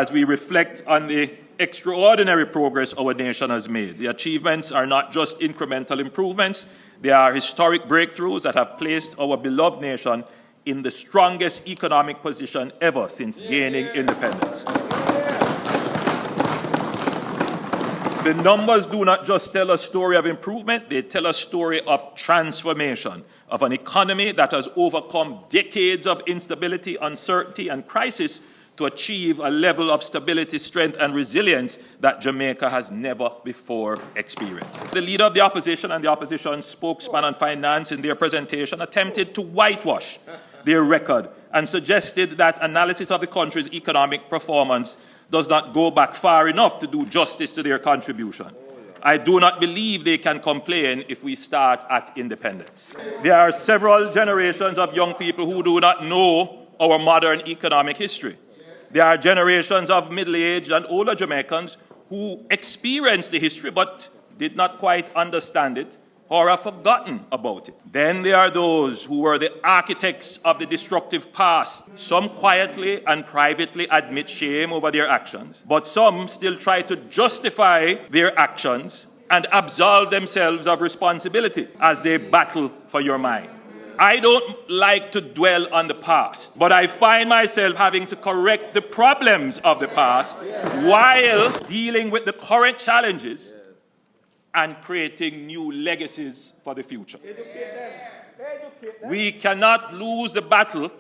As we reflect on the extraordinary progress our nation has made, the achievements are not just incremental improvements, they are historic breakthroughs that have placed our beloved nation in the strongest economic position ever since gaining independence. The numbers do not just tell a story of improvement, they tell a story of transformation, of an economy that has overcome decades of instability, uncertainty, and crisis to achieve a level of stability, strength, and resilience that Jamaica has never before experienced. The leader of the opposition and the opposition spokesman on finance in their presentation attempted to whitewash their record and suggested that analysis of the country's economic performance does not go back far enough to do justice to their contribution. I do not believe they can complain if we start at independence. There are several generations of young people who do not know our modern economic history. There are generations of middle-aged and older Jamaicans who experienced the history but did not quite understand it or have forgotten about it. Then there are those who were the architects of the destructive past. Some quietly and privately admit shame over their actions, but some still try to justify their actions and absolve themselves of responsibility as they battle for your mind. I don't like to dwell on the past, but I find myself having to correct the problems of the past while dealing with the current challenges and creating new legacies for the future. We cannot lose the battle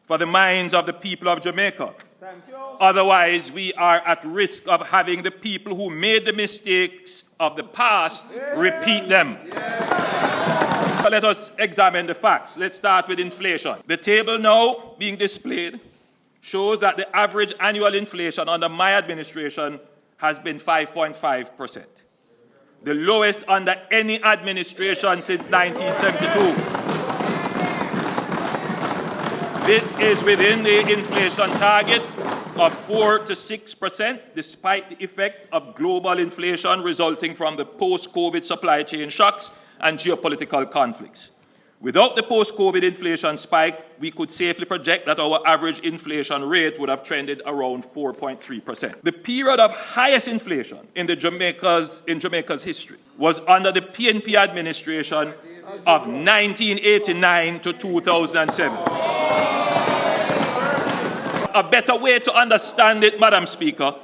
for the minds of the people of Jamaica. Otherwise, we are at risk of having the people who made the mistakes of the past repeat them. So let us examine the facts. Let's start with inflation. The table now being displayed shows that the average annual inflation under my administration has been 5.5%. The lowest under any administration since 1972. This is within the inflation target of 4 to 6%, despite the effect of global inflation resulting from the post-COVID supply chain shocks and geopolitical conflicts. Without the post-COVID inflation spike, we could safely project that our average inflation rate would have trended around 4.3%. The period of highest inflation in Jamaica's history was under the PNP administration of 1989 to 2007. A better way to understand it, Madam Speaker,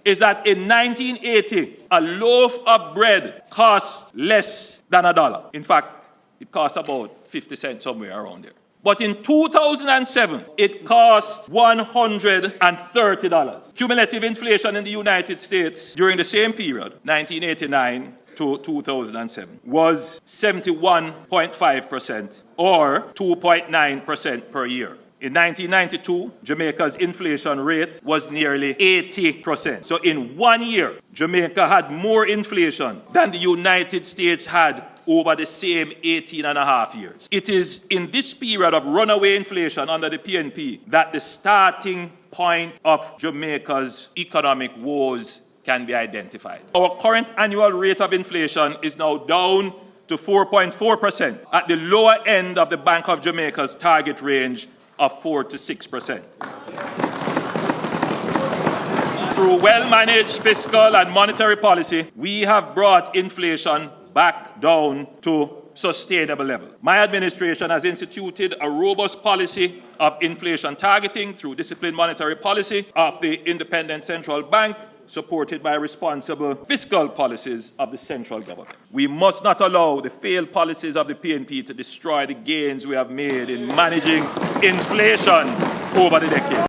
is that in 1980, a loaf of bread cost less than $1. In fact, it cost about 50 cents, somewhere around there. But in 2007, it cost $130. Cumulative inflation in the United States during the same period, 1989 to 2007, was 71.5% or 2.9% per year. In 1992, Jamaica's inflation rate was nearly 80%. So in 1 year, Jamaica had more inflation than the United States had over the same 18 and a half years. It is in this period of runaway inflation under the PNP that the starting point of Jamaica's economic woes can be identified. Our current annual rate of inflation is now down to 4.4%, at the lower end of the Bank of Jamaica's target range of 4 to 6%. Through well-managed fiscal and monetary policy, we have brought inflation back down to sustainable level. My administration has instituted a robust policy of inflation targeting through disciplined monetary policy of the independent central bank, supported by responsible fiscal policies of the central government. We must not allow the failed policies of the PNP to destroy the gains we have made in managing inflation over the decades.